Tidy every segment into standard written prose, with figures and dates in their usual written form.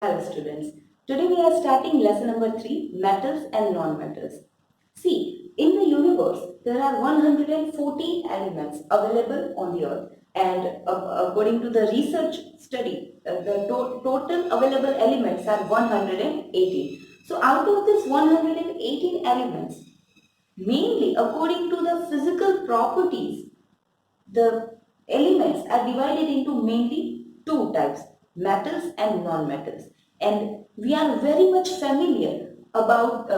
Hello students, today we are starting lesson number 3, metals and non-metals. See, in the universe there are 114 elements available on the earth and according to the research study, the total available elements are 118. So out of this 118 elements, mainly according to the physical properties, the elements are divided into mainly two types, metals and non-metals. And we are very much familiar about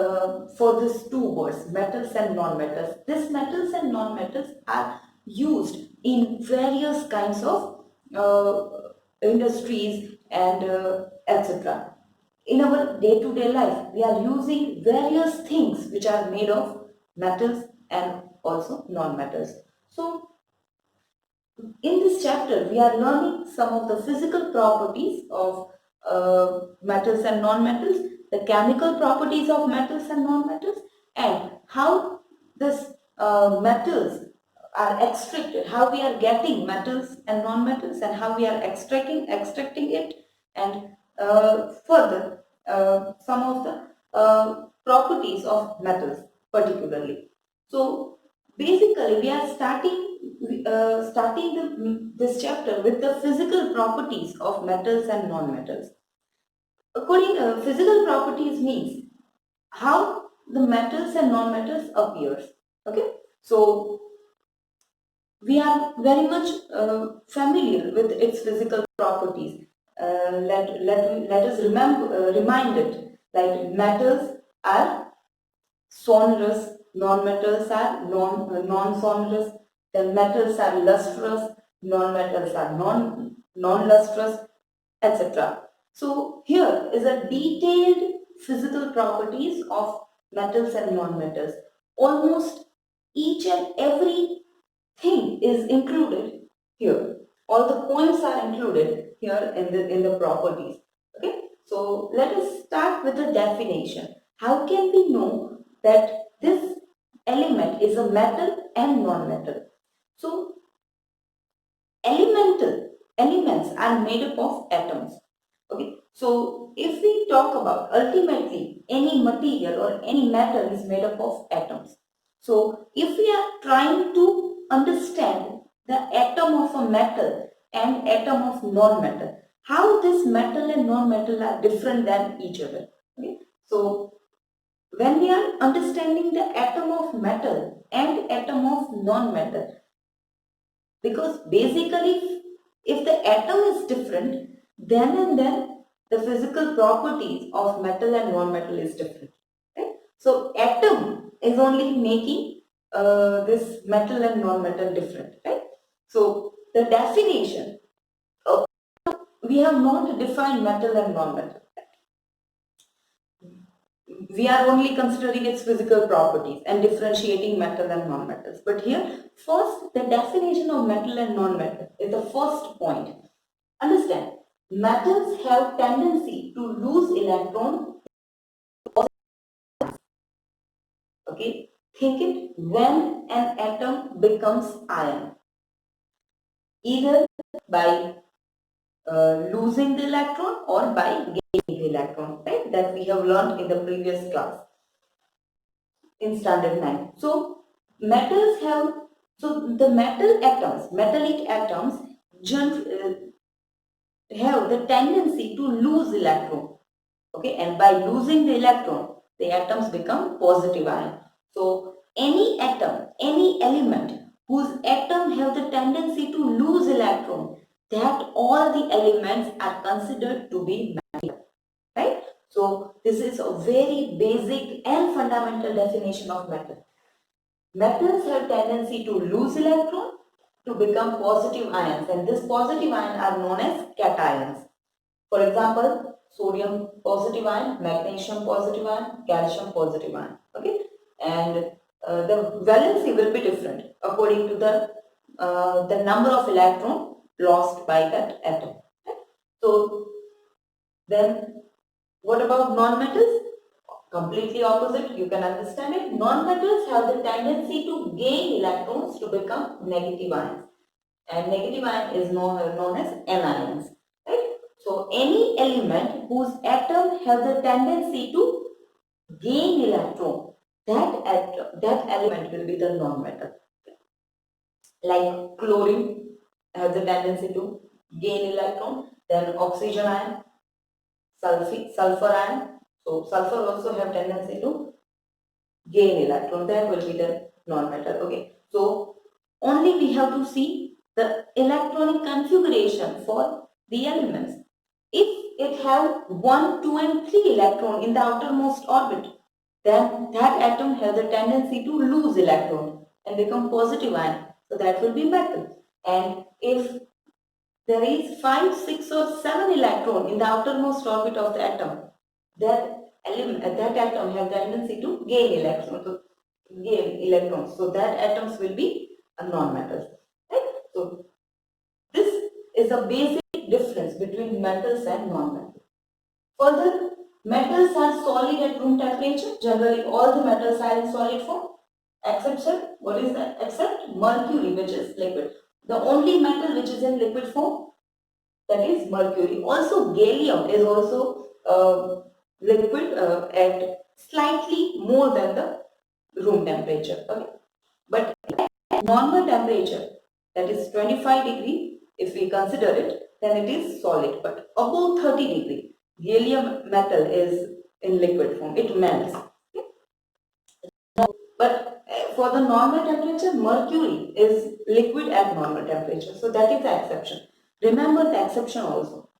for these two words, metals and non-metals. These metals and non-metals are used in various kinds of industries and etc. In our day-to-day life, we are using various things which are made of metals and also non-metals. So in this chapter, we are learning some of the physical properties of metals and non-metals, the chemical properties of metals and non-metals, and how this metals are extracted, how we are getting metals and non-metals, and how we are extracting it, and further some of the properties of metals particularly. So basically, we are starting this chapter with the physical properties of metals and non-metals. According physical properties means how the metals and non-metals appears. Okay, so we are very much familiar with its physical properties. Let us remind it like metals are sonorous, non-metals are non-sonorous, then metals are lustrous, non-metals are non-lustrous, etc. So here is a detailed physical properties of metals and non-metals. Almost each and every thing is included here. All the points are included here in the properties. Okay. So let us start with the definition. How can we know that this element is a metal and non-metal? So elements are made up of atoms. Okay. So if we talk about ultimately any material or any metal is made up of atoms. So if we are trying to understand the atom of a metal and atom of non-metal, how this metal and non-metal are different than each other. Okay. So when we are understanding the atom of metal and atom of non-metal, because basically if the atom is different, then and then the physical properties of metal and non-metal is different. Right? So atom is only making this metal and non-metal different. Right? So the definition, we have not defined metal and non-metal. We are only considering its physical properties and differentiating metal and non-metals. But here, first, the definition of metal and non-metal is the first point. Understand, metals have tendency to lose electron. Okay, think it when an atom becomes ion, either by losing the electron or by gaining the electron, right? That we have learned in the previous class in standard 9. So metals have, so the metallic atoms have the tendency to lose electron. Okay, and by losing the electron, the atoms become positive ion. So any atom, any element whose atom have the tendency to lose electron, that all the elements are considered to be metal, right? So this is a very basic and fundamental definition of metal. Metals have tendency to lose electron to become positive ions, and these positive ions are known as cations. For example, sodium positive ion, magnesium positive ion, calcium positive ion. Okay, and the valency will be different according to the number of electron lost by that atom. Okay? So then, what about non-metals? Completely opposite, you can understand it. Non-metals have the tendency to gain electrons to become negative ions. And negative ion is known as anions. Right? So any element whose atom has the tendency to gain electron, that element will be the non-metal. Like chlorine has the tendency to gain electron, then oxygen ion, sulfur ion. So sulfur also have tendency to gain electron. That will be the non-metal. Okay. So only we have to see the electronic configuration for the elements. If it have 1, 2 and 3 electron in the outermost orbit, then that atom has a tendency to lose electron and become positive ion. So that will be metal. And if there is 5, 6 or 7 electron in the outermost orbit of the atom, that atom has tendency to gain electrons. So that atoms will be a non-metals. Right? So this is a basic difference between metals and non-metals. Further, metals are solid at room temperature. Generally, all the metals are in solid form. Exception, what is that? Except mercury, which is liquid. The only metal which is in liquid form, that is mercury. Also, gallium is also liquid at slightly more than the room temperature. Okay, but at normal temperature, that is 25 degree, if we consider it, then it is solid. But above 30 degree, gallium metal is in liquid form. It melts. Okay? But for the normal temperature, mercury is liquid at normal temperature. So that is the exception. Remember the exception also.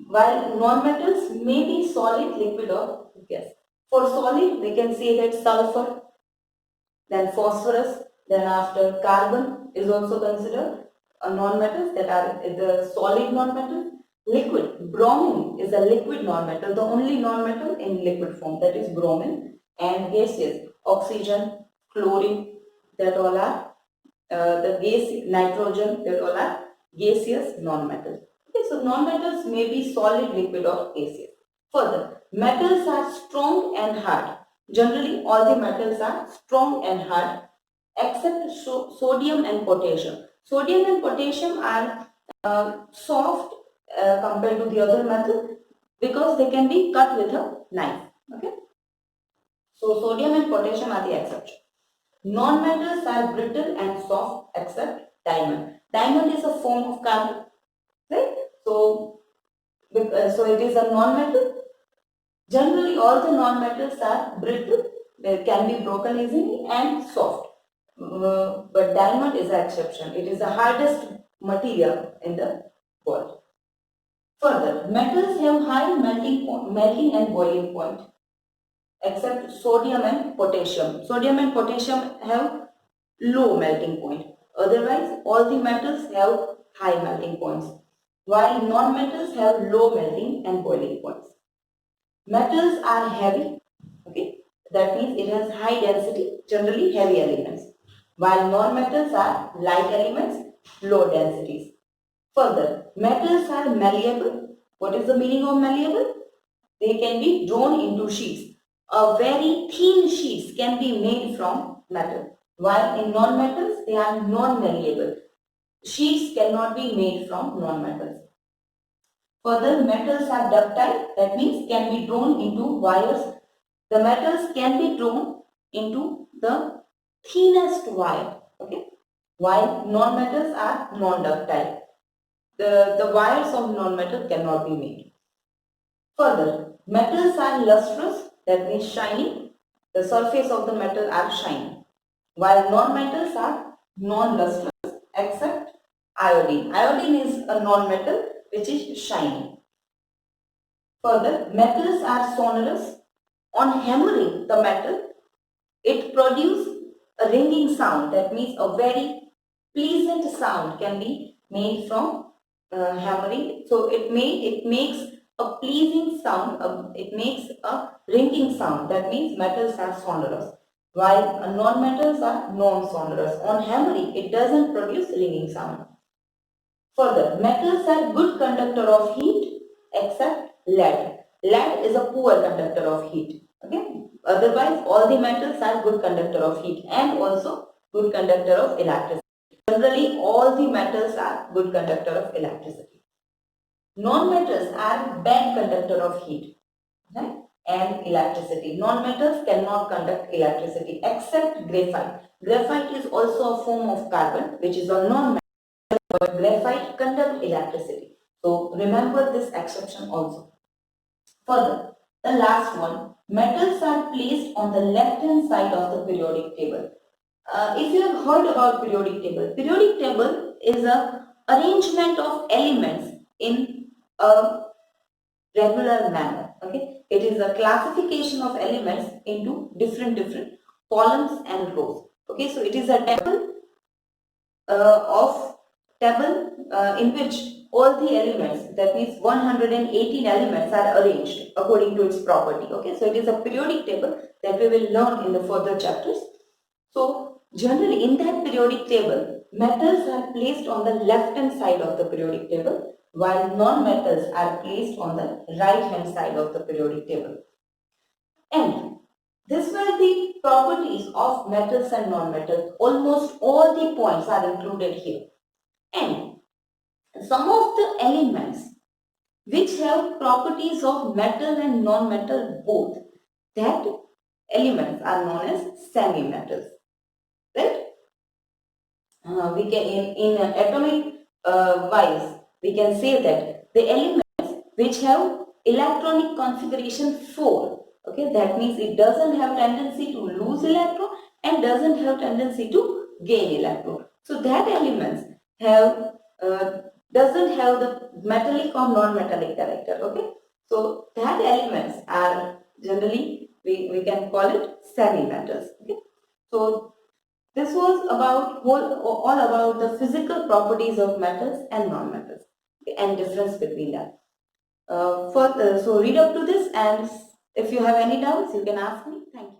While non-metals may be solid, liquid or gas. For solid, we can say that sulfur, then phosphorus, then after carbon is also considered a non-metals that are the solid non-metal. Liquid, bromine is a liquid non-metal, the only non-metal in liquid form, that is bromine. And gases, oxygen, chlorine, that all are the gas, nitrogen, that all are gaseous non-metals. Okay, so non-metals may be solid, liquid or gaseous. Further, metals are strong and hard. Generally, all the metals are strong and hard except sodium and potassium. Sodium and potassium are soft compared to the other metal because they can be cut with a knife. Okay. So sodium and potassium are the exception. Non-metals are brittle and soft except diamond. Diamond is a form of carbon, right? So it is a non-metal. Generally, all the non-metals are brittle, they can be broken easily and soft. But diamond is an exception. It is the hardest material in the world. Further, metals have high melting and boiling point, except sodium and potassium. Sodium and potassium have low melting point. Otherwise, all the metals have high melting points, while non-metals have low melting and boiling points. Metals are heavy, okay, that means it has high density, generally heavy elements, while non-metals are light elements, low densities. Further, metals are malleable. What is the meaning of malleable? They can be drawn into sheets. A very thin sheets can be made from metal, while in non-metals they are non-malleable. Sheets cannot be made from non-metals. Further, metals are ductile, that means can be drawn into wires. The metals can be drawn into the thinnest wire, okay, while non-metals are non-ductile. The wires of non-metal cannot be made. Further, metals are lustrous, that means shiny. The surface of the metal are shiny, while non-metals are non-lustrous except iodine. Iodine is a non-metal which is shiny. Further, metals are sonorous. On hammering the metal, it produces a ringing sound. That means a very pleasant sound can be made from hammering. So it makes a pleasing sound. It makes a ringing sound. That means metals are sonorous, while non-metals are non-sonorous. On hammering, it doesn't produce ringing sound. Further, metals are good conductor of heat except lead. Lead is a poor conductor of heat. Okay. Otherwise, all the metals are good conductor of heat and also good conductor of electricity. Generally, all the metals are good conductor of electricity. Non-metals are bad conductor of heat, right, and electricity. Non-metals cannot conduct electricity except graphite. Graphite is also a form of carbon which is a non-metal, but graphite conduct electricity. So remember this exception also. Further, the last one, metals are placed on the left hand side of the periodic table. If you have heard about periodic table is a arrangement of elements in a regular manner. Okay, it is a classification of elements into different columns and rows. Okay, so it is a table in which all the elements, that means 118 elements, are arranged according to its property. Okay, so it is a periodic table that we will learn in the further chapters. So generally in that periodic table, metals are placed on the left hand side of the periodic table, while non-metals are placed on the right hand side of the periodic table. And these were the properties of metals and non-metals. Almost all the points are included here. And some of the elements which have properties of metal and non-metal both, that elements are known as semi-metals. Right? We can in atomic wise we can say that the elements which have electronic configuration 4, okay, that means it doesn't have tendency to lose electron and doesn't have tendency to gain electron. So that elements have doesn't have the metallic or non-metallic character. Okay, so that elements are generally we can call it semi-metals. Okay, so this was about all about the physical properties of metals and non-metals, okay, and difference between them. So read up to this, and if you have any doubts, you can ask me. Thank you.